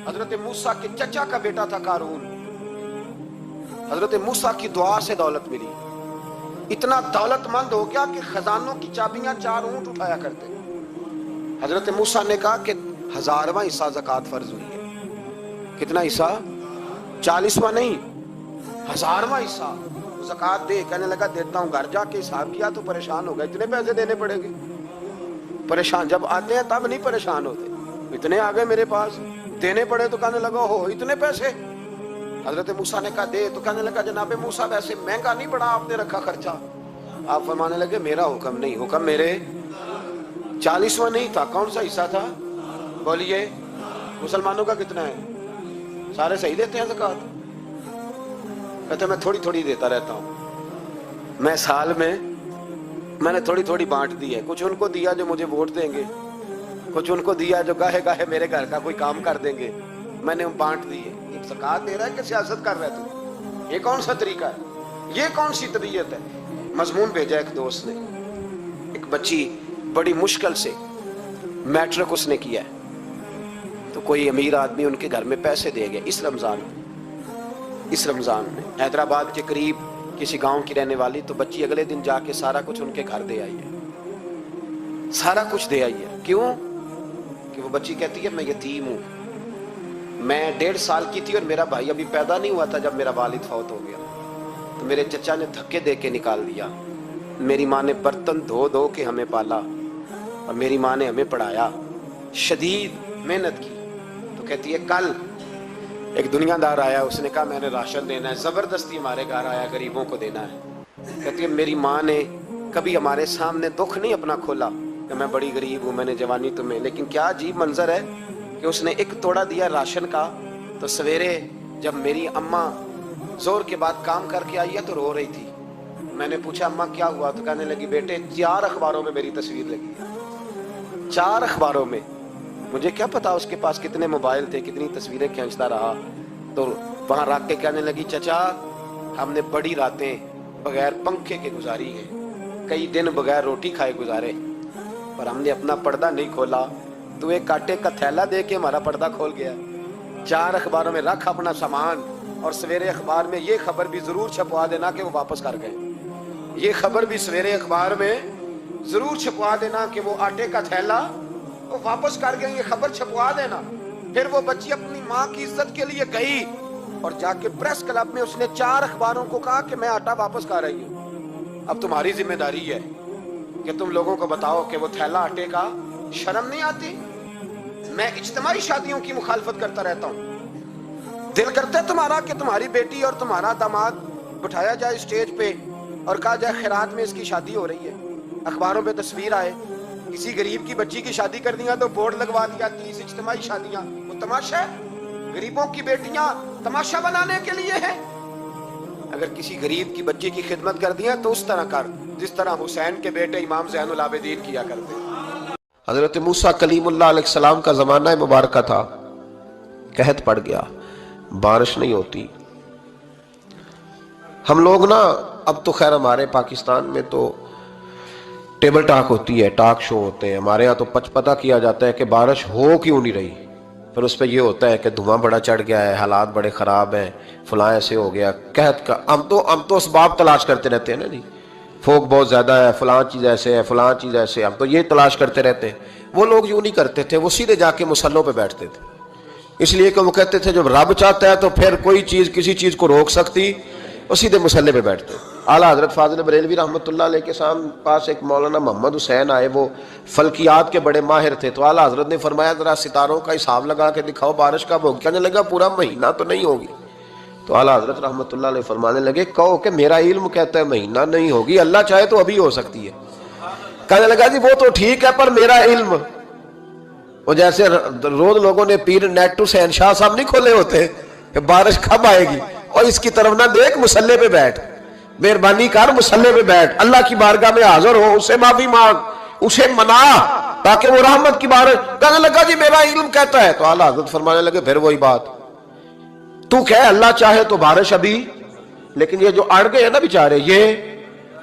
حضرت موسیٰ کے چچا کا بیٹا تھا قارون. حضرت موسیٰ کی دعا سے دولت ملی. اتنا دولت مند ہو گیا کہ خزانوں کی چابیاں 4 اونٹ اٹھایا کرتے. حضرت موسیٰ نے کہا کہ 1000واں حصہ زکوٰۃ فرض ہوئی ہے. کتنا حصہ؟ 40واں نہیں، 1000واں حصہ زکوٰۃ دے. کہنے لگا دیتا ہوں. گھر جا کے حساب کیا تو پریشان ہو گئے. اتنے پیسے دینے پڑے گے. پریشان جب آتے ہیں تب نہیں پریشان ہوتے. اتنے آ گئے میرے پاس، دینے پڑے تو کہنے لگا ہو اتنے پیسے. حضرت موسیٰ نے کہا دے. تو کہنے لگا جناب موسیٰ ویسے مہنگا نہیں پڑا آپ نے رکھا خرچہ. آپ فرمانے لگے میرا حکم نہیں، حکم میرے 40واں نہیں تھا. کون سا حصہ تھا بولیے؟ مسلمانوں کا کتنا ہے؟ سارے صحیح دیتے ہیں زکوٰۃ؟ کہتے میں تھوڑی تھوڑی دیتا رہتا ہوں. میں سال میں نے تھوڑی تھوڑی بانٹ دی ہے. کچھ ان کو دیا جو مجھے ووٹ دیں گے، کچھ ان کو دیا جو گاہے گاہے میرے گھر کا کوئی کام کر دیں گے. میں نے بانٹ دی ہے. ایک زکوٰۃ دے رہا ہے کہ سیاست کر رہا ہے تو؟ یہ کون سا طریقہ ہے؟ یہ کون سی طبیعت ہے؟ مضمون بھیجا ایک دوست نے. ایک بچی بڑی مشکل سے میٹرک اس نے کیا ہے، تو کوئی امیر آدمی ان کے گھر میں پیسے دے گیا اس رمضان میں. حیدرآباد کے قریب کسی گاؤں کی رہنے والی. تو بچی اگلے دن جا کے سارا کچھ ان کے گھر دے آئی ہے. سارا کچھ دے آئی ہے. کیوں؟ کہ وہ بچی کہتی ہے میں یتیم ہوں. میں 1.5 سال کی تھی اور میرا بھائی ابھی پیدا نہیں ہوا تھا جب میرا والد فوت ہو گیا. تو میرے چچا نے دھکے دے کے نکال دیا. میری ماں نے برتن دھو کے ہمیں پالا اور میری ماں نے ہمیں پڑھایا، شدید محنت کی. تو کہتی ہے کل ایک دنیا دار آیا، اس نے کہا میں نے راشن دینا ہے. زبردستی ہمارے گھر آیا، غریبوں کو دینا ہے. کہتی ہے میری ماں نے کبھی ہمارے سامنے دکھ نہیں اپنا کھولا کہ میں بڑی غریب ہوں، میں نے جوانی تمہیں. لیکن کیا عجیب منظر ہے کہ اس نے ایک توڑا دیا راشن کا. تو سویرے جب میری اماں زور کے بعد کام کر کے آئی ہے تو رو رہی تھی. میں نے پوچھا اماں کیا ہوا؟ تو کہنے لگی بیٹے 4 اخباروں میں میری تصویر لگی ہے. 4 اخباروں میں. مجھے کیا پتا اس کے پاس کتنے موبائل تھے، کتنی تصویریں کھینچتا رہا. تو وہاں رکھ کے کہنے لگی چچا ہم نے بڑی راتیں بغیر پنکھے کے گزاری ہیں، کئی دن بغیر روٹی کھائے گزارے، پر ہم نے اپنا پردہ نہیں کھولا. تو ایک آٹے کا تھیلا دے کے ہمارا پردہ کھول گیا. 4 اخباروں میں رکھ اپنا سامان، اور سویرے اخبار میں یہ خبر بھی ضرور چھپوا دینا کہ وہ واپس کر گئے. یہ خبر بھی سویرے اخبار میں ضرور چھپوا دینا کہ وہ آٹے کا تھیلا وہ واپس کر گئے. یہ خبر چھپوا دینا. پھر وہ بچی اپنی ماں کی عزت کے لیے گئی اور جا کے پریس کلب میں اس نے 4 اخباروں کو کہا کہ میں آٹا واپس کر رہی ہوں. اب تمہاری ذمہ داری ہے کہ تم لوگوں کو بتاؤ کہ وہ تھیلا آٹے کا. شرم نہیں آتی؟ میں اجتماعی شادیوں کی مخالفت کرتا رہتا ہوں. دل کرتا ہے تمہارا کہ تمہاری بیٹی اور تمہارا داماد بٹھایا جائے اسٹیج پہ اور کہا جائے خیرات میں اس کی شادی ہو رہی ہے، اخباروں پہ تصویر آئے. کسی غریب کی بچی کی شادی کر دیا تو بورڈ لگوا دیا 30 اجتماعی شادیاں. وہ تماشا ہے؟ غریبوں کی بیٹیاں تماشا بنانے کے لیے ہیں. اگر کسی غریب کی بچی کی خدمت کر دیا تو اس طرح کر جس طرح حسین کے بیٹے امام زین العابدین کیا کرتے. حضرت موسیٰ کلیم اللہ علیہ السلام کا زمانہ مبارکہ تھا. قحط پڑ گیا، بارش نہیں ہوتی. ہم لوگ نا اب تو خیر ہمارے پاکستان میں تو ٹیبل ٹاک ہوتی ہے، ٹاک شو ہوتے ہیں. ہمارے ہاں تو پتہ کیا جاتا ہے کہ بارش ہو کیوں نہیں رہی. پھر اس پہ یہ ہوتا ہے کہ دھواں بڑا چڑھ گیا ہے، حالات بڑے خراب ہیں، فلاں ایسے ہو گیا قحط کا. ہم تو اسباب تلاش کرتے رہتے ہیں نا جی. فوق بہت زیادہ ہے، فلاں چیز ایسے ہے، فلاں چیز ایسے. ہم تو یہ تلاش کرتے رہتے ہیں. وہ لوگ یوں نہیں کرتے تھے، وہ سیدھے جا کے مصلوں پہ بیٹھتے تھے. اس لیے کہ وہ کہتے تھے جب رب چاہتا ہے تو پھر کوئی چیز کسی چیز کو روک سکتی. وہ سیدھے مصلے پہ بیٹھتے. اعلیٰ حضرت فاضل بریلوی رحمۃ اللہ علیہ کے پاس ایک مولانا محمد حسین آئے، وہ فلکیات کے بڑے ماہر تھے. تو اعلیٰ حضرت نے فرمایا ذرا ستاروں کا حساب لگا کے دکھاؤ بارش کب ہوگی. کہنے لگا پورا مہینہ تو نہیں ہوگی. تو اعلیٰ حضرت رحمۃ اللہ علیہ فرمانے لگے کہو کہ میرا علم کہتا ہے مہینہ نہیں ہوگی، اللہ چاہے تو ابھی ہو سکتی ہے. کہنے لگا جی وہ تو ٹھیک ہے پر میرا علم. وہ جیسے روز لوگوں نے پیر نیٹ ٹو شہنشاہ صاحب نہیں کھولے ہوتے کہ بارش کب آئے گی، اور اس کی طرف نہ دیکھ، مصلے پہ بیٹھ، مہربانی کر مصلے پہ بیٹھ، اللہ کی بارگاہ میں حاضر ہو، اسے معافی مانگ، اسے منا تاکہ وہ رحمت کی بارش. کہنے لگا جی میرا علم کہتا ہے. تو اعلیٰ حضرت فرمانے لگے پھر وہی بات، تو کہے اللہ چاہے تو بارش ابھی. لیکن یہ جو اڑ گئے ہیں نا بیچارے، یہ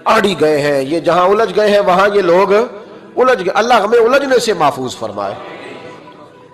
اڑ ہی گئے ہیں، یہ جہاں الجھ گئے ہیں وہاں یہ لوگ الجھ گئے. اللہ ہمیں الجھنے سے محفوظ فرمائے.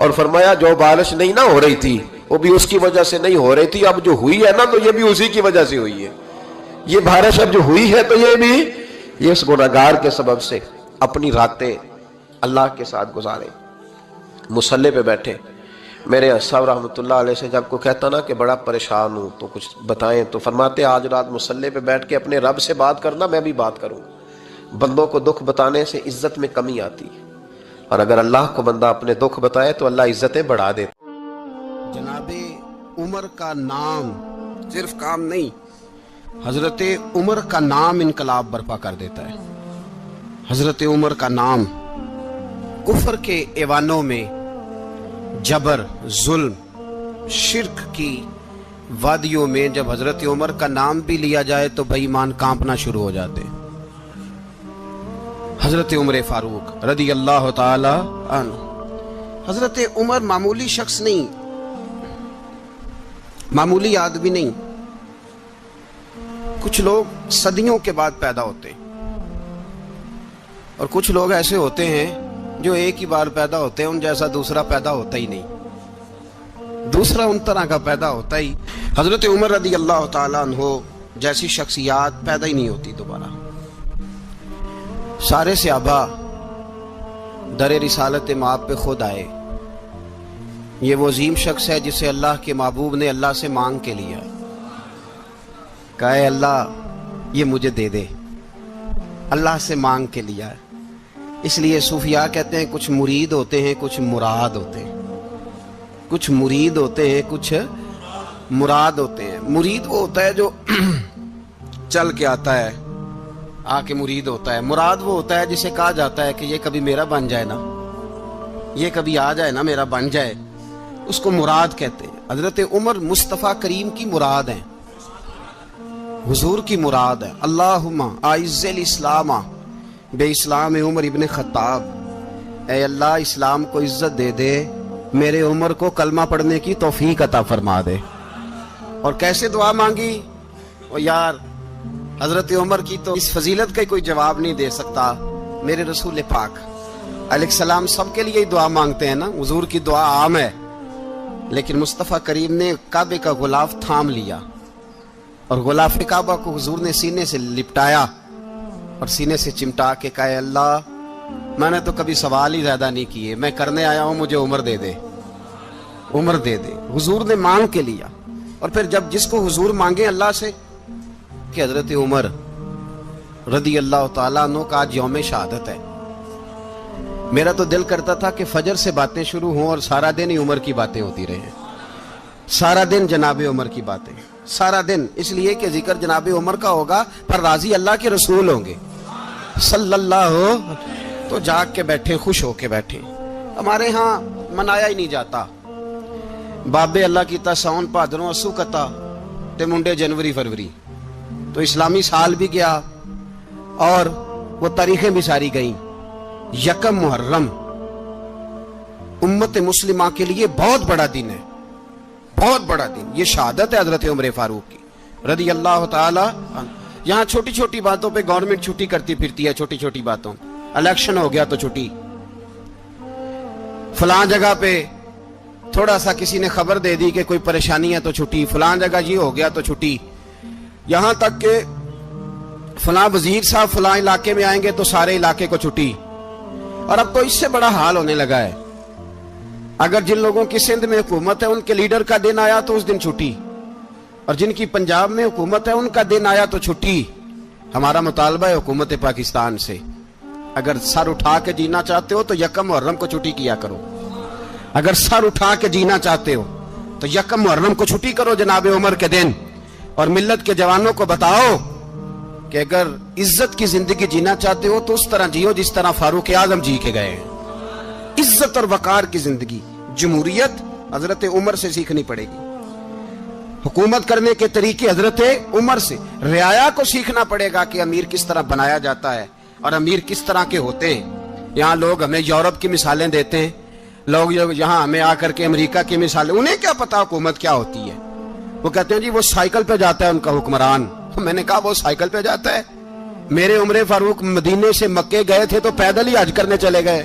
اور فرمایا جو بارش نہیں نہ ہو رہی تھی وہ بھی اس کی وجہ سے نہیں ہو رہی تھی، اب جو ہوئی ہے نا تو یہ بھی اسی کی وجہ سے ہوئی ہے، یہ بارش اب جو ہوئی ہے تو یہ بھی یہ اس گناہگار کے سبب سے۔ اپنی راتیں اللہ کے ساتھ گزارے، مصلی پہ بیٹھے۔ میرے صاحب رحمۃ اللہ علیہ سے جب کوئی کہتا نا کہ بڑا پریشان ہوں تو کچھ بتائیں، تو فرماتے آج رات مصلی پہ بیٹھ کے اپنے رب سے بات کرنا، میں بھی بات کروں۔ بندوں کو دکھ بتانے سے عزت میں کمی آتی ہے، اور اگر اللہ کو بندہ اپنے دکھ بتائے تو اللہ عزتیں بڑھا دیتا۔ جناب عمر کا نام صرف کام نہیں، حضرت عمر کا نام انقلاب برپا کر دیتا ہے۔ حضرت عمر کا نام کفر کے ایوانوں میں جبر، ظلم، شرک کی وادیوں میں جب حضرت عمر کا نام بھی لیا جائے تو بے ایمان کانپنا شروع ہو جاتے ہیں۔ حضرت عمر فاروق رضی اللہ تعالی عنہ، حضرت عمر معمولی شخص نہیں، معمولی آدمی نہیں۔ کچھ لوگ صدیوں کے بعد پیدا ہوتے ہیں اور کچھ لوگ ایسے ہوتے ہیں جو ایک ہی بار پیدا ہوتے ہیں، ان جیسا دوسرا پیدا ہوتا ہی نہیں، دوسرا ان طرح کا پیدا ہوتا ہی۔ حضرت عمر رضی اللہ تعالیٰ عنہ جیسی شخصیات پیدا ہی نہیں ہوتی دوبارہ۔ سارے صحابہ در رسالت مآب پہ خود آئے۔ یہ وہ عظیم شخص ہے جسے اللہ کے محبوب نے اللہ سے مانگ کے لیا، کہا اے اللہ یہ مجھے دے دے، اللہ سے مانگ کے لیا ہے۔ اس لیے صوفیاء کہتے ہیں کچھ مرید ہوتے ہیں کچھ مراد ہوتے ہیں، کچھ مرید ہوتے ہیں کچھ مراد ہوتے ہیں۔ مرید وہ ہوتا ہے جو چل کے آتا ہے، آ کے مرید ہوتا ہے۔ مراد وہ ہوتا ہے جسے کہا جاتا ہے کہ یہ کبھی میرا بن جائے نا، یہ کبھی آ جائے نا، میرا بن جائے، اس کو مراد کہتے ہیں۔ حضرت عمر مصطفیٰ کریم کی مراد ہیں، حضور کی مراد ہے۔ اللہم اعز الاسلام بے اسلام عمر ابن خطاب، اے اللہ اسلام کو عزت دے دے، میرے عمر کو کلمہ پڑھنے کی توفیق عطا فرما دے۔ اور کیسے دعا مانگی؟ اور یار حضرت عمر کی تو اس فضیلت کا کوئی جواب نہیں دے سکتا۔ میرے رسول پاک علیہ السلام سب کے لیے ہی دعا مانگتے ہیں نا، حضور کی دعا عام ہے، لیکن مصطفیٰ کریم نے کعبے کا غلاف تھام لیا اور غلاف کعبہ کو حضور نے سینے سے لپٹایا اور سینے سے چمٹا کے کہا اے اللہ میں نے تو کبھی سوال ہی زیادہ نہیں کیے، میں کرنے آیا ہوں، مجھے عمر دے دے، عمر دے دے۔ حضور نے مانگ کے لیا۔ اور پھر جب جس کو حضور مانگے اللہ سے کہ حضرت عمر رضی اللہ تعالیٰ عنہ کا آج یوم شہادت ہے، میرا تو دل کرتا تھا کہ فجر سے باتیں شروع ہوں اور سارا دن ہی عمر کی باتیں ہوتی رہیں، سارا دن جناب عمر کی باتیں، سارا دن، اس لیے کہ ذکر جناب عمر کا ہوگا پر راضی اللہ کے رسول ہوں گے صلی اللہ، تو جاگ کے بیٹھے، خوش ہو کے بیٹھے۔ ہمارے ہاں منایا ہی نہیں جاتا، بابے اللہ کی تا ساؤن بھادروں اسو کتا تے منڈے جنوری فروری، تو اسلامی سال بھی گیا اور وہ تاریخیں بھی ساری گئیں۔ یکم محرم امت مسلمہ کے لیے بہت بڑا دن ہے، بہت بڑا دن، یہ شہادت ہے حضرت عمر فاروق کی رضی اللہ تعالی عنہ۔ یہاں چھوٹی چھوٹی باتوں پہ گورنمنٹ چھٹی کرتی پھرتی ہے، چھوٹی چھوٹی باتوں، الیکشن ہو گیا تو چھٹی، فلاں جگہ پہ تھوڑا سا کسی نے خبر دے دی کہ کوئی پریشانی ہے تو چھٹی، فلاں جگہ یہ ہو گیا تو چھٹی، یہاں تک کہ فلاں وزیر صاحب فلاں علاقے میں آئیں گے تو سارے علاقے کو چھٹی۔ اور اب تو اس سے بڑا حال ہونے لگا ہے، اگر جن لوگوں کی سندھ میں حکومت ہے ان کے لیڈر کا دن آیا تو اس دن چھٹی، اور جن کی پنجاب میں حکومت ہے ان کا دن آیا تو چھٹی۔ ہمارا مطالبہ ہے حکومت پاکستان سے، اگر سر اٹھا کے جینا چاہتے ہو تو یکم محرم کو چھٹی کیا کرو، اگر سر اٹھا کے جینا چاہتے ہو تو یکم محرم کو چھٹی کرو جناب عمر کے دن، اور ملت کے جوانوں کو بتاؤ کہ اگر عزت کی زندگی جینا چاہتے ہو تو اس طرح جیو جس طرح فاروق اعظم جی کے گئے ہیں، عزت اور وقار کی زندگی۔ جمہوریت حضرت عمر سے سیکھنی پڑے گی، حکومت کرنے کے طریقے حضرت عمر سے، رعایا کو سیکھنا پڑے گا کہ امیر کس طرح بنایا جاتا ہے اور امیر کس طرح کے ہوتے ہیں۔ یہاں لوگ ہمیں یورپ کی مثالیں دیتے ہیں، لوگ یہاں ہمیں آ کر کے امریکہ کی مثالیں، انہیں کیا پتا حکومت کیا ہوتی ہے، وہ کہتے ہیں جی وہ سائیکل پہ جاتا ہے ان کا حکمران۔ میں نے کہا وہ سائیکل پہ جاتا ہے؟ میرے عمر فاروق مدینے سے مکے گئے تھے تو پیدل ہی حج کرنے چلے گئے،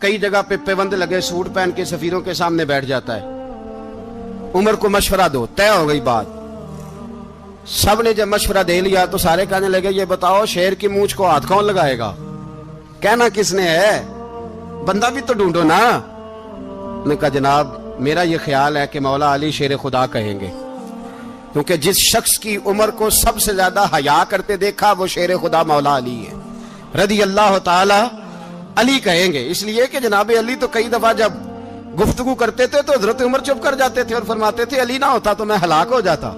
کئی جگہ پہ پیوند لگے سوٹ پہن کے سفیروں کے سامنے بیٹھ جاتا ہے. عمر کو مشورہ دو، طے ہو گئی بات. سب نے جب مشورہ دے لیا تو سارے کہنے لگے یہ بتاؤ شیر کی مونچھ کو ہاتھ کون لگائے گا؟ کہنا کس نے ہے؟ بندہ بھی تو ڈھونڈو نا. نے کہا جناب میرا یہ خیال ہے کہ مولا علی شیر خدا کہیں گے، کیونکہ جس شخص کی عمر کو سب سے زیادہ حیا کرتے دیکھا وہ شیر خدا مولا علی ہے رضی اللہ تعالی. علی کہیں گے اس لیے کہ جناب علی تو کئی دفعہ جب گفتگو کرتے تھے تو حضرت عمر چپ کر جاتے تھے اور فرماتے تھے علی نہ ہوتا تو میں ہلاک ہو جاتا.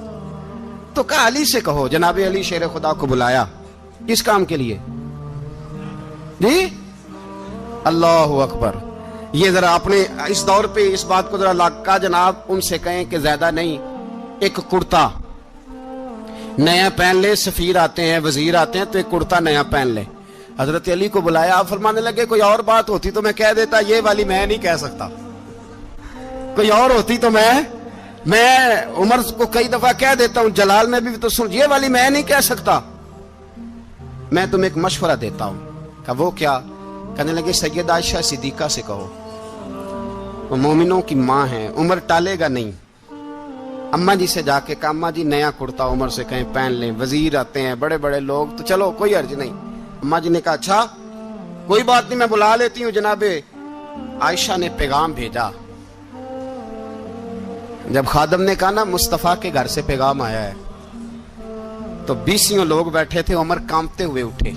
تو کہا علی سے کہو. جناب علی شیر خدا کو بلایا. کس کام کے لیے جی؟ اللہ اکبر. یہ ذرا اپنے اس دور پہ اس بات کو ذرا لاکا جناب ان سے کہیں کہ زیادہ نہیں، ایک کرتا نیا پہن لے. سفیر آتے ہیں، وزیر آتے ہیں تو ایک کرتا نیا پہن لے. حضرت علی کو بلایا. آپ فرمانے لگے کوئی اور بات ہوتی تو میں کہہ دیتا، یہ والی میں نہیں کہہ سکتا. کوئی اور ہوتی تو میں عمر کو کئی دفعہ کہہ دیتا ہوں، جلال میں بھی تو سن، یہ والی میں نہیں کہہ سکتا. میں تمہیں ایک مشورہ دیتا ہوں. کہا وہ کیا؟ کہنے لگے سیدہ عائشہ صدیقہ سے کہو، وہ مومنوں کی ماں ہیں، عمر ٹالے گا نہیں. اماں جی سے جا کے کہا اماں جی نیا کرتا عمر سے کہیں پہن لیں. وزیر آتے ہیں، بڑے بڑے لوگ، تو چلو کوئی عرض نہیں. اماں جی نے کہا اچھا کوئی بات نہیں میں بلا لیتی ہوں. جناب عائشہ نے پیغام بھیجا. جب خادم نے کہا نا مصطفیٰ کے گھر سے پیغام آیا ہے، تو 20 لوگ بیٹھے تھے. عمر کانپتے ہوئے اٹھے،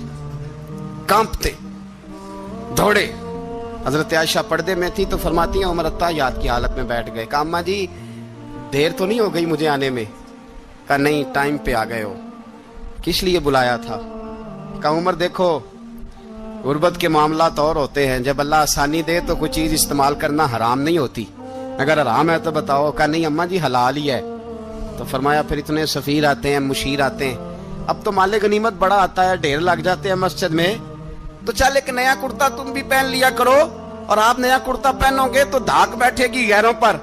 کانپتے دوڑے. حضرت عائشہ پردے میں تھی تو فرماتی ہیں عمر اتحیات کی حالت میں بیٹھ گئے. کہا اماں جی دیر تو نہیں ہو گئی مجھے آنے میں؟ کہا نہیں ٹائم پہ آ گئے ہو. کس لیے بلایا تھا؟ کہا عمر دیکھو غربت کے معاملات اور ہوتے ہیں، جب اللہ آسانی دے تو کوئی چیز استعمال کرنا حرام نہیں ہوتی، اگر حرام ہے تو بتاؤ. کہا نہیں اماں جی حلال ہی ہے. تو فرمایا پھر اتنے سفیر آتے ہیں، مشیر آتے ہیں، اب تو مال غنیمت بڑا آتا ہے، ڈھیر لگ جاتے ہیں مسجد میں، تو چل ایک نیا کرتا تم بھی پہن لیا کرو. اور آپ نیا کرتا پہنو گے تو دھاک بیٹھے گی غیروں پر.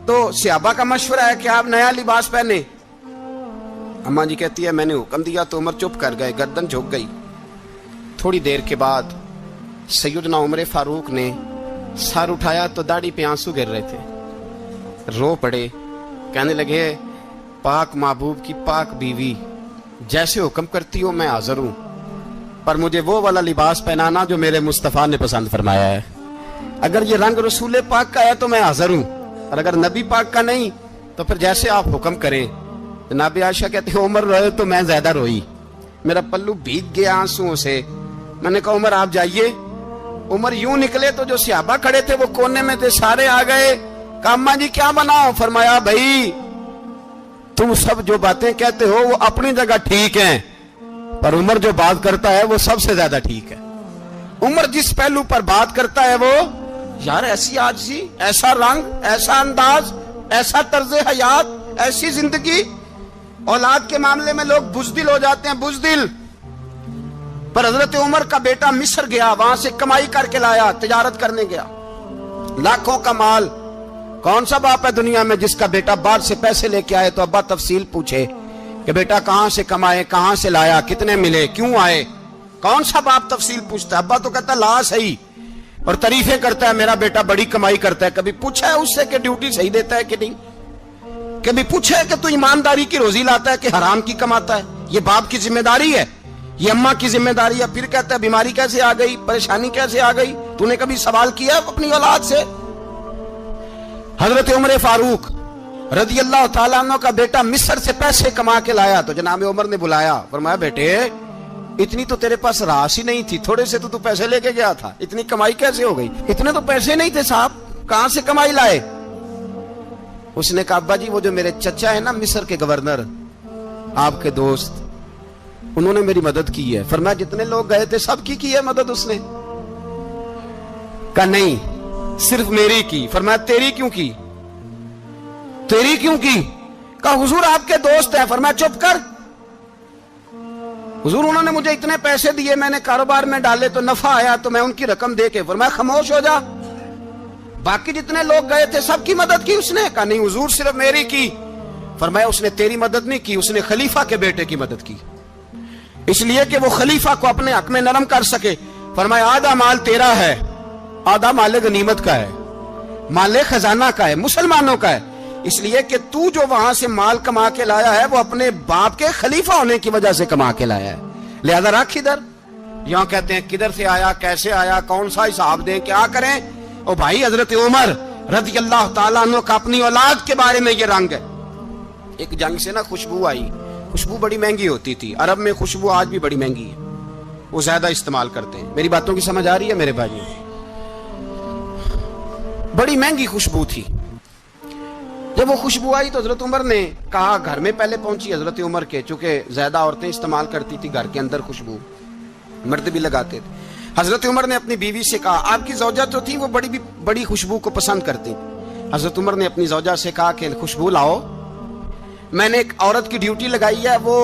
تو صحابہ کا مشورہ ہے کہ آپ نیا لباس پہنے. اماں جی کہتی ہے میں نے حکم دیا تو عمر چپ کر گئے، گردن جھک گئی. تھوڑی دیر کے بعد سیدنا عمر فاروق نے سر اٹھایا تو داڑھی پہ آنسو گر رہے تھے. رو پڑے، کہنے لگے پاک محبوب کی پاک بیوی جیسے حکم کرتی ہو میں حاضر ہوں، پر مجھے وہ والا لباس پہنانا جو میرے مصطفیٰ نے پسند فرمایا ہے. اگر یہ رنگ رسول پاک کا ہے تو میں حاضر ہوں، اور اگر نبی پاک کا نہیں تو پھر جیسے آپ حکم کریں. جناب عائشہ کہتے ہیں عمر روئے تو میں زیادہ روئی، میرا پلو بھیگ گیا آنسوؤں سے. میں نے کہا عمر آپ جائیے. عمر یوں نکلے تو جو صحابہ کھڑے تھے وہ کونے میں تھے، سارے آ گئے. کہا اماں جی کیا بناؤ؟ فرمایا بھائی تم سب جو باتیں کہتے ہو وہ اپنی جگہ ٹھیک ہیں، پر عمر جو بات کرتا ہے وہ سب سے زیادہ ٹھیک ہے. عمر جس پہلو پر بات کرتا ہے وہ یار ایسی عاجزی، ایسا رنگ، ایسا انداز، ایسا طرز حیات، ایسی زندگی. اولاد کے معاملے میں لوگ بزدل ہو جاتے ہیں، بزدل. پر حضرت عمر کا بیٹا مصر گیا، وہاں سے کمائی کر کے لایا، تجارت کرنے گیا، لاکھوں کا مال. کون سا باپ ہے دنیا میں جس کا بیٹا باہر سے پیسے لے کے آئے تو ابا تفصیل پوچھے کہ بیٹا کہاں سے کمائے، کہاں سے لایا، کتنے ملے، کیوں آئے؟ کون سا باپ تفصیل پوچھتا ہے؟ ابا تو کہتا ہے لا صحیح، اور تعریفیں کرتا ہے میرا بیٹا بڑی کمائی کرتا ہے. کبھی پوچھا ہے اس سے کہ ڈیوٹی صحیح دیتا ہے کہ نہیں؟ کبھی پوچھا ہے کہ تو ایمانداری کی روزی لاتا ہے کہ حرام کی کماتا ہے؟ یہ باپ کی ذمہ داری ہے، یہ اماں کی ذمہ داری ہے. پھر کہتا ہے بیماری کیسے آ گئی، پریشانی کیسے آ گئی؟ تو نے کبھی سوال کیا اپنی اولاد سے؟ حضرت عمر فاروق رضی اللہ تعالیٰ عنہ کا بیٹا مصر سے پیسے کما کے لایا تو جناب عمر نے بلایا، فرمایا بیٹے اتنی تو تیرے پاس راس ہی نہیں تھی، تھوڑے سے تو پیسے لے کے گیا تھا، اتنی کمائی کیسے ہو گئی؟ اتنے تو پیسے نہیں تھے صاحب، کہاں سے کمائی لائے؟ اس نے کہا ابا جی وہ جو میرے چچا ہے نا مصر کے گورنر، آپ کے دوست، انہوں نے میری مدد کی ہے. فرمایا جتنے لوگ گئے تھے سب کی ہے مدد اس نے؟ کہا نہیں صرف میری کی. فرمایا تیری کیوں کی؟ تیری کیوں کی؟ کہا حضور آپ کے دوست ہیں. فرمایا چپ کر، حضور انہوں نے مجھے اتنے پیسے دیے، میں نے کاروبار میں ڈالے تو نفع آیا تو میں ان کی رقم دے کے. فرمایا خاموش ہو جا، باقی جتنے لوگ گئے تھے سب کی مدد کی اس نے؟ کہا نہیں حضور صرف میری کی. فرمایا اس نے تیری مدد نہیں کی، اس نے خلیفہ کے بیٹے کی مدد کی، اس لیے کہ وہ خلیفہ کو اپنے حق میں نرم کر سکے. فرمایا آدھا مال تیرا ہے آدھا مال غنیمت کا ہے، مال خزانہ کا ہے، مسلمانوں کا ہے، اس لیے کہ تو جو وہاں سے مال کما کے لایا ہے وہ اپنے باپ کے خلیفہ ہونے کی وجہ سے کما کے لایا ہے، لہذا رکھ ادھر۔ یہاں کہتے ہیں کدھر سے آیا، کیسے آیا، کون سا حساب دیں، کیا کریں؟ او بھائی حضرت عمر رضی اللہ تعالیٰ عنہ کا اپنی اولاد کے بارے میں یہ رنگ ہے۔ ایک جنگ سے نا خوشبو آئی، خوشبو بڑی مہنگی ہوتی تھی، عرب میں خوشبو آج بھی بڑی مہنگی ہے، وہ زیادہ استعمال کرتے ہیں۔ میری باتوں کی سمجھ آ رہی ہے میرے بھائیوں؟ بڑی مہنگی خوشبو تھی۔ جب وہ خوشبو آئی تو حضرت عمر نے کہا، گھر میں پہلے پہنچی حضرت عمر کے، چونکہ زیادہ عورتیں استعمال کرتی تھی گھر کے اندر خوشبو، مرد بھی لگاتے تھے۔ حضرت عمر نے اپنی بیوی سے کہا، آپ کی زوجہ تو تھی وہ بڑی خوشبو کو پسند کرتی تھی۔ حضرت عمر نے اپنی زوجہ سے کہا کہ خوشبو لاؤ، میں نے ایک عورت کی ڈیوٹی لگائی ہے، وہ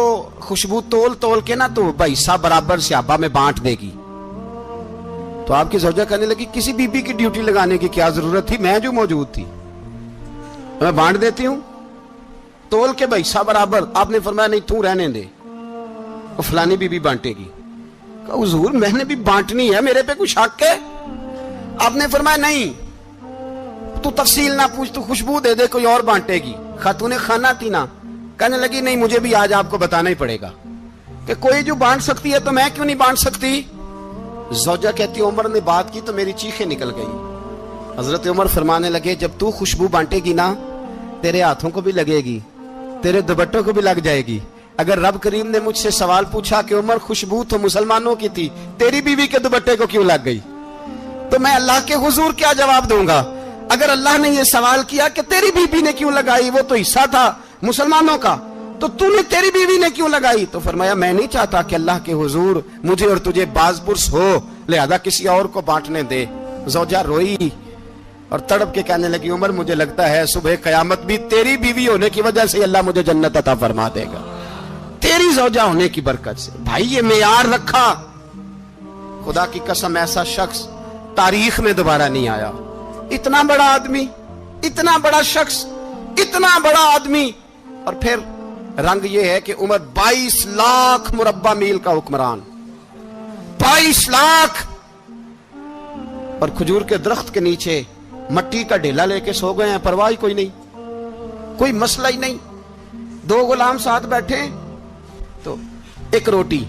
خوشبو تول کے نا تو حصہ برابر صحابہ میں بانٹ دے گی۔ تو آپ کی زوجہ کہنے لگی، کسی بی بی کی ڈیوٹی لگانے کی کیا ضرورت تھی، میں جو موجود تھی میں بانٹ دیتی ہوں تول کے حصہ برابر۔ آپ نے فرمایا نہیں تو رہنے دے، وہ فلانی بی بی بانٹے گی۔ کہا حضور میں نے بھی بانٹنی ہے، میرے پہ کوئی شک ہے؟ آپ نے فرمایا نہیں، تو تفصیل نہ پوچھ، تو خوشبو دے دے، کوئی اور بانٹے گی۔ خاتون خانہ تھی نا، کہنے لگی نہیں مجھے بھی آج آپ کو بتانا ہی پڑے گا کہ کوئی جو بانٹ سکتی ہے تو میں کیوں نہیں بانٹ سکتی؟ زوجہ کہتی عمر نے بات کی تو میری چیخیں نکل گئی۔ حضرت عمر فرمانے لگے، جب تو خوشبو بانٹے گی نا تیرے ہاتھوں کو بھی لگے گی، تیرے دوپٹوں کو بھی لگ جائے گی۔ اگر رب کریم نے مجھ سے سوال پوچھا کہ عمر خوشبو تو مسلمانوں کی تھی، تیری بیوی کے دوپٹے کو کیوں لگ گئی، تو میں اللہ کے حضور کیا جواب دوں گا؟ اگر اللہ نے یہ سوال کیا کہ تیری بیوی نے کیوں لگائی، وہ تو حصہ تھا مسلمانوں کا، تو نے تیری بیوی نے کیوں لگائی؟ تو فرمایا میں نہیں چاہتا کہ اللہ کے حضور مجھے اور تجھے باز پرس ہو، لہذا کسی اور کو بانٹنے دے۔ زوجہ روئی اور تڑپ کے کہنے لگی، عمر مجھے لگتا ہے صبح قیامت بھی تیری بیوی ہونے کی وجہ سے اللہ مجھے جنت عطا فرما دے گا، تیری زوجہ ہونے کی برکت سے۔ بھائی یہ معیار رکھا، خدا کی قسم ایسا شخص تاریخ میں دوبارہ نہیں آیا۔ اتنا بڑا آدمی، اتنا بڑا شخص، اتنا بڑا آدمی، اور پھر رنگ یہ ہے کہ عمر 22 لاکھ مربع میل کا حکمران، 22 لاکھ، اور کھجور کے درخت کے نیچے مٹی کا ڈھیلا لے کے سو گئے ہیں، پرواہ ہی کوئی نہیں، کوئی مسئلہ ہی نہیں۔ 2 غلام ساتھ بیٹھے تو ایک روٹی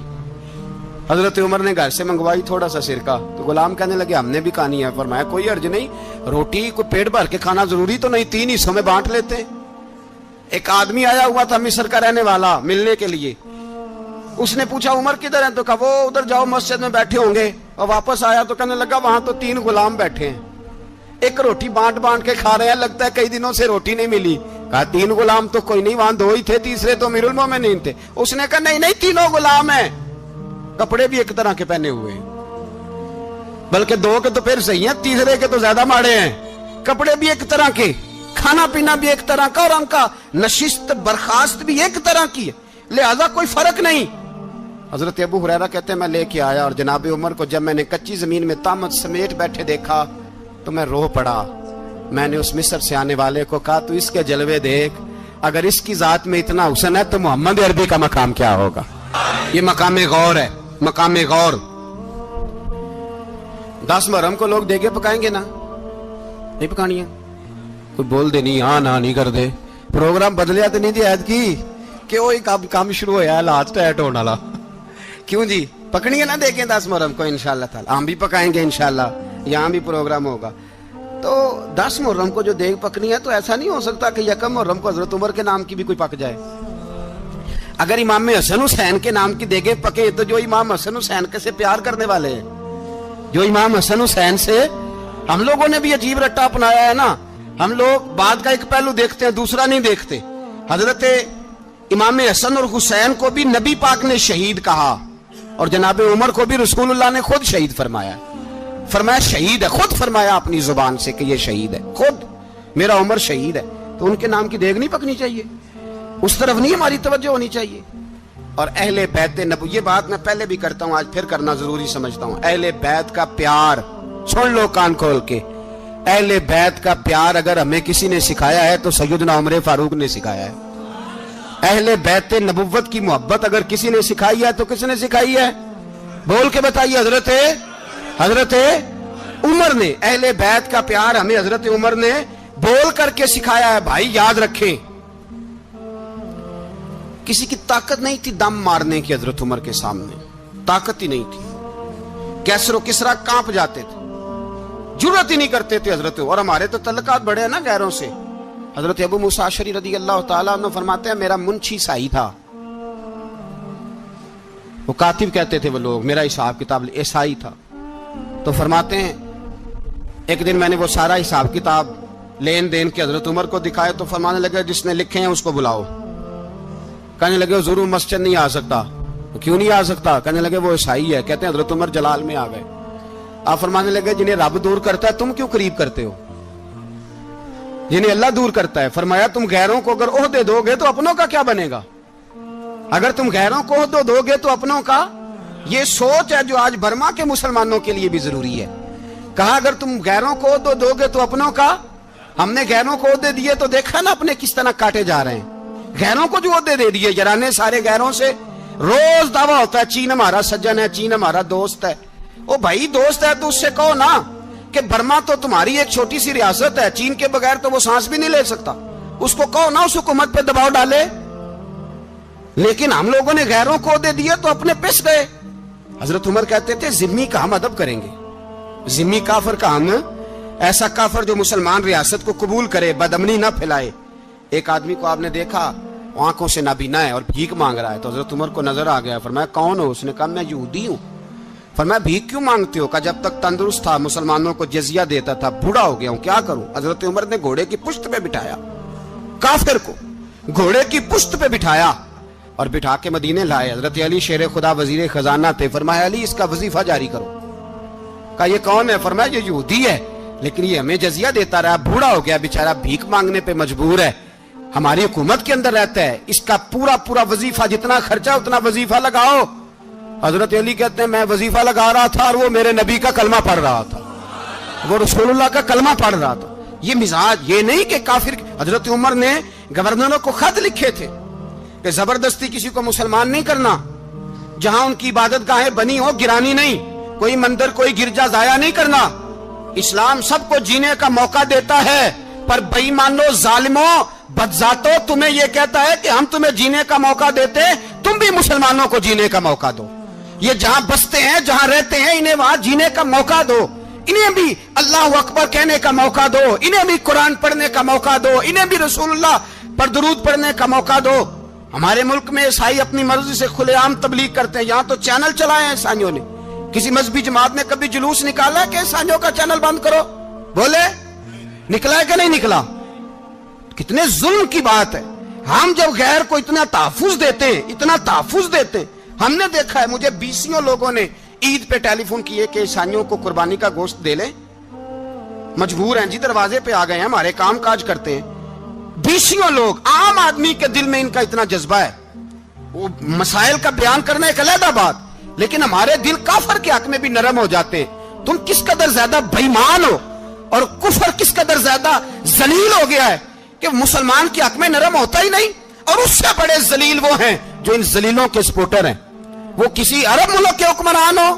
حضرت عمر نے گھر سے منگوائی، تھوڑا سا سرکہ، تو غلام کہنے لگے ہم نے بھی کھانی ہے۔ فرمایا کوئی حرج نہیں، روٹی کو پیٹ بھر کے کھانا ضروری تو نہیں، 3 حصوں میں بانٹ لیتے ہیں۔ ایک آدمی آیا ہوا تھا مصر کا رہنے والا ملنے کے لیے، اس نے پوچھا عمر کدھر ہیں، تو کہا وہ ادھر جاؤ مسجد میں بیٹھے ہوں گے، اور واپس آیا تو کہنے لگا وہاں تو 3 غلام بیٹھے ہیں، ایک روٹی بانٹ کے کھا رہے ہیں، لگتا ہے کئی دنوں سے روٹی نہیں ملی۔ کہا 3 غلام تو کوئی نہیں، وہاں 2 ہی تھے، تیسرے تو امیر المومنین تھے۔ اس نے کہا نہیں 3 غلام ہیں، کپڑے بھی ایک طرح کے پہنے ہوئے، بلکہ 2 کے تو پھر صحیح ہیں، تیسرے کے تو زیادہ ماڑے ہیں، کپڑے بھی ایک طرح کے، کھانا پینا بھی ایک طرح کا، اور ان کا نشست برخاست بھی ایک طرح کی ہے، لہذا کوئی فرق نہیں۔ حضرت ابو ہریرہ کہتے ہیں میں لے کے آیا، اور جناب عمر کو جب میں نے کچی زمین میں تامت سمیٹ بیٹھے دیکھا تو میں رو پڑا۔ میں نے اس مصر سے آنے والے کو کہا تو اس کے جلوے دیکھ، اگر اس کی ذات میں اتنا حسن ہے تو محمد عربی کا مقام کیا ہوگا؟ یہ مقام غور ہے، مقام غور۔ 10 محرم کو لوگ دیگے پکائیں گے نا، نہیں پکانی ہے؟ کوئی بول دے نہیں، ہاں نہ نہیں کر دے، پروگرام بدلیا تو نہیں دی عید کی کہ وہی کام شروع ہویا ہے لاسٹ ایٹ ہونے والا، کیوں جی پکنی ہے نا دیکھیں 10 محرم کو انشاءاللہ تعالی، ہم بھی پکائیں گے انشاءاللہ، یہاں بھی پروگرام ہوگا۔ تو 10 محرم کو جو دیگ پکنی ہے تو ایسا نہیں ہو سکتا کہ 1 محرم کو حضرت عمر کے نام کی بھی کوئی پک جائے۔ اگر امام حسن حسین کے نام کی دیگیں پکے تو جو امام حسن حسین سے پیار کرنے والے ہیں، جو امام حسن حسین سے، ہم لوگوں نے بھی عجیب رٹا اپنایا ہے نا، ہم لوگ بات کا ایک پہلو دیکھتے ہیں دوسرا نہیں دیکھتے۔ حضرت امام حسن اور حسین کو بھی نبی پاک نے شہید کہا، اور جناب عمر کو بھی رسول اللہ نے خود شہید فرمایا، فرمایا شہید ہے، خود فرمایا اپنی زبان سے کہ یہ شہید ہے، خود میرا عمر شہید ہے، تو ان کے نام کی دیگ نہیں پکنی چاہیے، اس طرف نہیں ہماری توجہ ہونی چاہیے۔ اور اہل بیت نبو، یہ بات میں پہلے بھی کرتا ہوں، آج پھر کرنا ضروری سمجھتا ہوں، اہل بیت کا پیار، سن لو کان کھول کے، اہل بیت کا پیار اگر ہمیں کسی نے سکھایا ہے تو سیدنا عمر فاروق نے سکھایا ہے۔ اہل بیت نبوت کی محبت اگر کسی نے سکھائی ہے تو کس نے سکھائی ہے؟ بول کے بتائیے، حضرت عمر نے، اہل بیت کا پیار ہمیں حضرت عمر نے بول کر کے سکھایا ہے. بھائی یاد رکھیں، کسی کی طاقت نہیں تھی دم مارنے کی حضرت عمر کے سامنے، طاقت ہی نہیں تھی. کیسر و کسرا کانپ جاتے تھے، جرأت ہی نہیں کرتے تھے حضرت. اور ہمارے تو تعلقات بڑے ہیں نا غیروں سے. حضرت ابو موسیٰ اشعری رضی اللہ تعالیٰ عنہ فرماتے ہیں میرا منشی عیسائی تھا. وہ کاتب کہتے تھے وہ لوگ، میرا حساب کتاب عیسائی تھا. تو فرماتے ہیں ایک دن میں نے وہ سارا حساب کتاب لین دین کے حضرت عمر کو دکھائے تو فرمانے لگے جس نے لکھے ہیں اس کو بلاؤ. کہنے لگے ضرور مسجد نہیں آ سکتا. کیوں نہیں آ سکتا؟ کہنے لگے وہ عیسائی ہے. کہتے ہیں حضرت عمر جلال میں آ گئے. آپ فرمانے لگے جنہیں رب دور کرتا ہے تم کیوں قریب کرتے ہو؟ جنہیں اللہ دور کرتا ہے. فرمایا تم غیروں کو اگر عہدے دو گے تو اپنوں کا کیا بنے گا؟ اگر تم غیروں کو عہدے دو گے تو اپنوں کا. یہ سوچ ہے جو آج برما کے مسلمانوں کے لیے بھی ضروری ہے. کہا اگر تم غیروں کو عہدے دو گے تو اپنوں کا. ہم نے غیروں کو عہدے دیے تو دیکھا نا اپنے کس طرح کاٹے جا رہے ہیں. غیروں کو جو عہدے دے دیے یرانے سارے غیروں سے. روز دعویٰ ہوتا ہے چین ہمارا سجن ہے، چین ہمارا دوست ہے. او بھائی دوست ہے تو اس سے کہو نا کہ برما تو تمہاری ایک چھوٹی سی ریاست ہے، چین کے بغیر تو وہ سانس بھی نہیں لے سکتا. اس کو کہو نا اس حکومت پہ دباؤ ڈالے. لیکن ہم لوگوں نے غیروں کو عہدے دیے تو اپنے پس گئے. حضرت عمر کہتے تھے ذمی کا ہم ادب کریں گے. ذمی کافر کا ہم، ایسا کافر جو مسلمان ریاست کو قبول کرے، بدامنی نہ پھیلائے. ایک آدمی کو آپ نے دیکھا آنکھوں سے نابینا ہے اور بھیک مانگ رہا ہے. تو حضرت عمر کو نظر آ گیا. فرمایا کون ہو؟ اس نے کہا میں یہودی ہوں. فرمایا بھیک کیوں مانگتے ہو؟ کہا جب تک تندرست تھا مسلمانوں کو جزیہ دیتا تھا، بوڑھا ہو گیا ہوں کیا کروں. حضرت عمر نے گھوڑے کی پشت پہ بٹھایا کافر کو، گھوڑے کی پشت پہ بٹھایا اور بٹھا کے مدینے لائے. حضرت علی شیر خدا وزیر خزانہ تھے. فرمایا علی اس کا وظیفہ جاری کرو. کہا یہ کون ہے؟ فرمایا یہ یہودی ہے لیکن یہ ہمیں جزیہ دیتا رہا، بوڑھا ہو گیا بیچارہ، بھیک مانگنے پہ مجبور ہے، ہماری حکومت کے اندر رہتا ہے، اس کا پورا وظیفہ جتنا خرچہ اتنا وظیفہ لگاؤ. حضرت علی کہتے ہیں میں وظیفہ لگا رہا تھا اور وہ میرے نبی کا کلمہ پڑھ رہا تھا، وہ رسول اللہ کا کلمہ پڑھ رہا تھا. یہ مزاج، یہ نہیں کہ کافر. حضرت عمر نے گورنروں کو خط لکھے تھے کہ زبردستی کسی کو مسلمان نہیں کرنا، جہاں ان کی عبادت گاہیں بنی ہو گرانی نہیں، کوئی مندر کوئی گرجا ضائع نہیں کرنا. اسلام سب کو جینے کا موقع دیتا ہے، پر بے ایمانو ظالموں بدذاتوں تمہیں یہ کہتا ہے کہ ہم تمہیں جینے کا موقع دیتے، تم بھی مسلمانوں کو جینے کا موقع دو. یہ جہاں بستے ہیں جہاں رہتے ہیں انہیں وہاں جینے کا موقع دو، انہیں بھی اللہ اکبر کہنے کا موقع دو، انہیں بھی قرآن پڑھنے کا موقع دو، انہیں بھی رسول اللہ پر درود پڑھنے کا موقع دو. ہمارے ملک میں عیسائی اپنی مرضی سے کھلے عام تبلیغ کرتے ہیں. یہاں تو چینل چلائے ہیں عیسائیوں نے. کسی مذہبی جماعت نے کبھی جلوس نکالا کہ عیسائیوں کا چینل بند کرو؟ بولے نکلا ہے کہ نہیں نکلا؟ کتنے ظلم کی بات ہے. ہم جب غیر کو اتنا تحفظ دیتے ہیں، اتنا تحفظ دیتے ہیں. ہم نے دیکھا ہے، مجھے 20 لوگوں نے عید پہ ٹیلی فون کیے کہ عیسائیوں کو قربانی کا گوشت دے لیں، مجبور ہیں جی، دروازے پہ آ گئے ہیں، ہمارے کام کاج کرتے ہیں. 20 لوگ، عام آدمی کے دل میں ان کا اتنا جذبہ ہے. وہ مسائل کا بیان کرنا ایک علیحدہ بات، لیکن ہمارے دل کافر کے حق میں بھی نرم ہو جاتے ہیں. تم کس قدر زیادہ بے ایمان ہو اور کفر کس قدر زیادہ ذلیل ہو گیا ہے کہ مسلمان کے حق میں نرم ہوتا ہی نہیں. اور اس سے بڑے ذلیل وہ ہیں جو ان ذلیلوں کے سپورٹر ہیں. وہ کسی عرب ملک کے حکمران ہو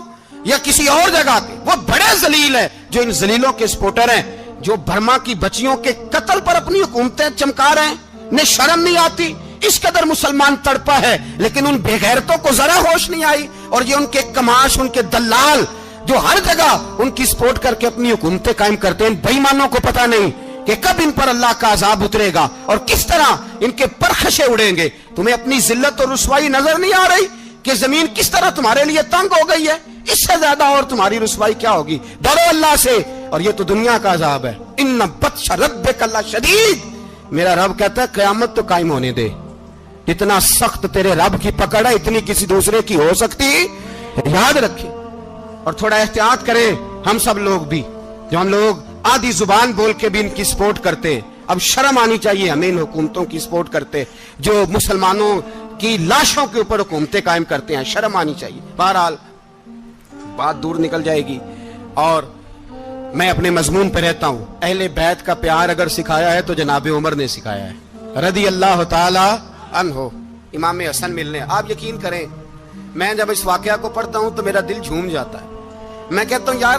یا کسی اور جگہ کے، وہ بڑے ذلیل ہیں جو ان ذلیلوں کے سپورٹر ہیں، جو برما کی بچیوں کے قتل پر اپنی حکومتیں چمکا رہے ہیں. انہیں شرم نہیں آتی. اس قدر مسلمان تڑپا ہے لیکن ان بے غیرتوں کو ذرا ہوش نہیں آئی. اور یہ ان کے کماش، ان کے دلال جو ہر جگہ ان کی سپورٹ کر کے اپنی حکومتیں قائم کرتے ہیں، ان بے ایمانوں کو پتہ نہیں کہ کب ان پر اللہ کا عذاب اترے گا اور کس طرح ان کے پرخشے اڑیں گے. تمہیں اپنی ذلت اور رسوائی نظر نہیں آ رہی کہ زمین کس طرح تمہارے لیے تنگ ہو گئی ہے؟ اس سے زیادہ اور تمہاری رسوائی کیا ہوگی؟ ڈرو اللہ سے. اور یہ تو دنیا کا عذاب ہے. ان بطش ربک لشدید. میرا رب کہتا ہے قیامت تو قائم ہونے دے. اتنا سخت تیرے رب کی پکڑ ہے اتنی کسی دوسرے کی ہو سکتی؟ یاد رکھیں اور تھوڑا احتیاط کریں. ہم سب لوگ بھی، جو ہم لوگ آدھی زبان بول کے بھی ان کی سپورٹ کرتے ہیں، اب شرم آنی چاہیے ہمیں ان حکومتوں کی سپورٹ کرتے جو مسلمانوں کی لاشوں کے اوپر حکومتیں قائم کرتے ہیں. شرم آنی چاہیے. بہرحال بات دور نکل جائے گی اور میں اپنے مضمون پہ رہتا ہوں. اہل بیت کا پیار اگر سکھایا ہے تو جناب عمر نے سکھایا ہے رضی اللہ تعالی عنہ. امام حسن ملنے، آپ یقین کریں میں جب اس واقعہ کو پڑھتا ہوں تو میرا دل جھوم جاتا ہے. میں کہتا ہوں یار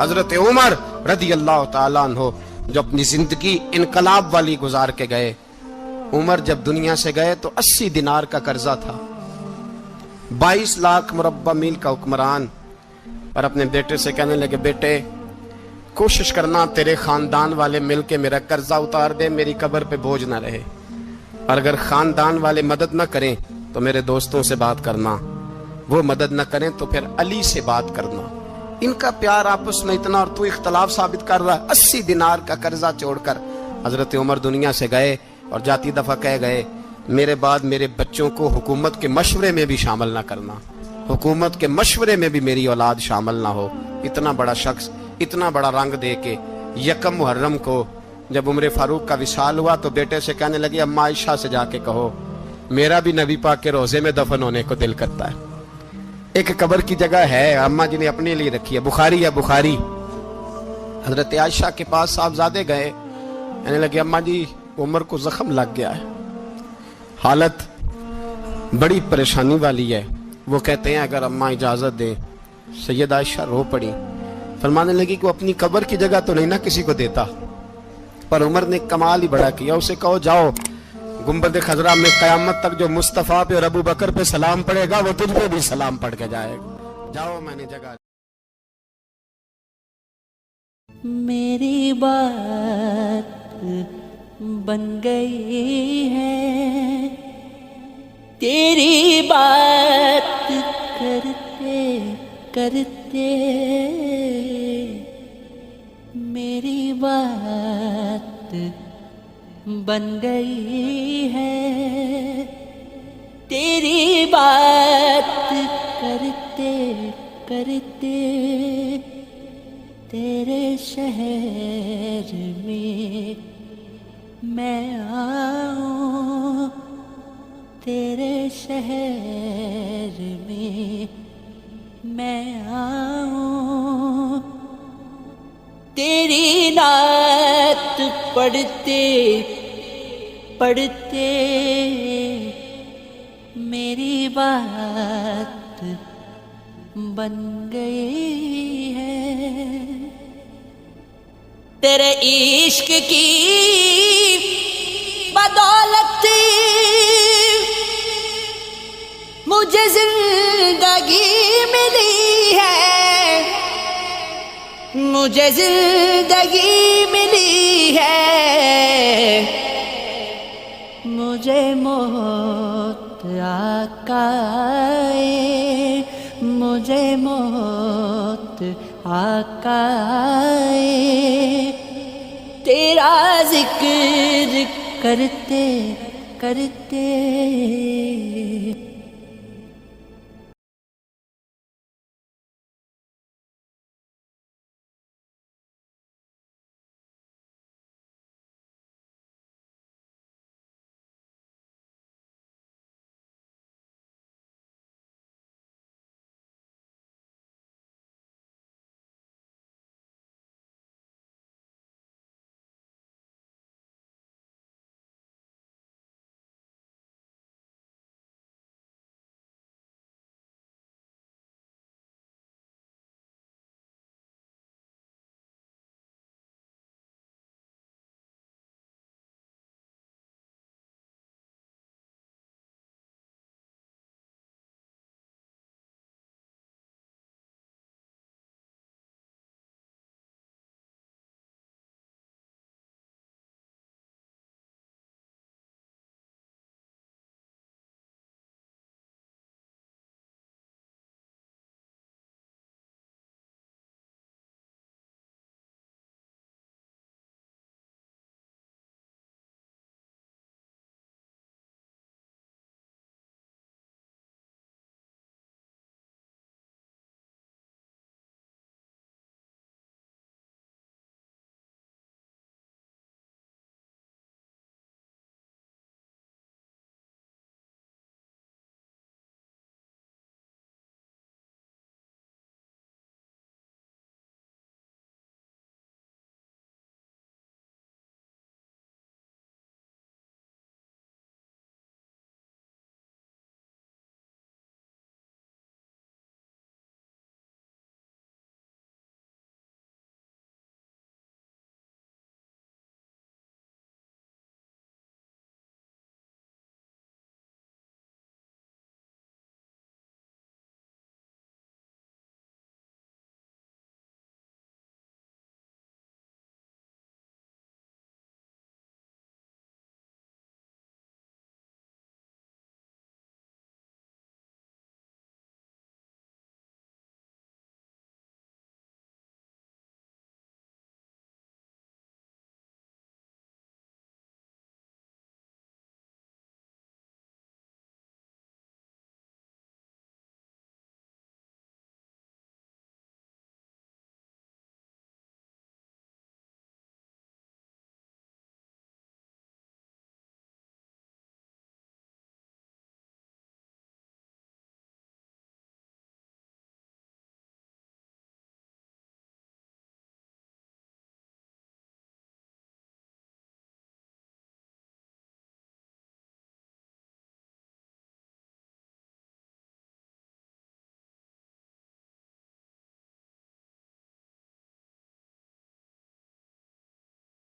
حضرت عمر رضی اللہ تعالیٰ عنہ جو اپنی زندگی انقلاب والی گزار کے گئے، عمر جب دنیا سے گئے تو 80 دینار کا قرضہ تھا، 22 لاکھ مربع میل کا حکمران، اور اپنے بیٹے سے کہنے لگے بیٹے کوشش کرنا تیرے خاندان والے مل کے میرا قرضہ اتار دے، میری قبر پہ بوجھ نہ رہے، اور اگر خاندان والے مدد نہ کریں تو میرے دوستوں سے بات کرنا، وہ مدد نہ کریں تو پھر علی سے بات کرنا۔ ان کا پیار آپس میں اتنا، اور تو اختلاف ثابت کر رہا ہے۔ 80 دینار کا قرضہ چھوڑ کر حضرت عمر دنیا سے گئے، اور جاتی دفعہ کہہ گئے میرے بعد میرے بچوں کو حکومت کے مشورے میں بھی شامل نہ کرنا، حکومت کے مشورے میں بھی میری اولاد شامل نہ ہو۔ اتنا بڑا شخص اتنا بڑا رنگ دے کے یکم محرم کو جب عمر فاروق کا وصال ہوا تو بیٹے سے کہنے لگی اماں عائشہ سے جا کے کہو میرا بھی نبی پاک کے روزے میں دفن ہونے کو دل کرتا ہے۔ ایک قبر کی جگہ ہے اماں جی نے اپنے لیے رکھی ہے، بخاری ہے بخاری۔ حضرت عائشہ کے پاس صاحبزادے گئے، کہنے لگے اماں جی عمر کو زخم لگ گیا ہے، حالت بڑی پریشانی والی ہے۔ وہ کہتے ہیں اگر اماں اجازت دیں۔ سید عائشہ رو پڑی، فرمانے لگی کہ وہ اپنی قبر کی جگہ تو نہیں نہ کسی کو دیتا، پر عمر نے کمال ہی بڑا کیا، اسے کہو جاؤ گنبد خضرا میں قیامت تک جو مصطفیٰ پہ اور ابو بکر پہ سلام پڑے گا وہ تجھ پہ بھی سلام پڑھ کے جائے گا، جاؤ میں نے جگہ۔ میری بات بن گئی ہے، تیری بات کرتے کرتے میری بات بن گئی ہے، تیری بات کرتے کرتے تیرے شہر میں آؤں، تیرے شہر میں آؤں، تیری نعت پڑھتے پڑھتے میری بات بن گئی ہے، تیرے عشق کی بدولت مجھے زندگی ملی ہے، مجھے زندگی ملی ہے، مجھے موت آقا آئے، مجھے موت آقا آئے، تیرا ذکر کرتے کرتے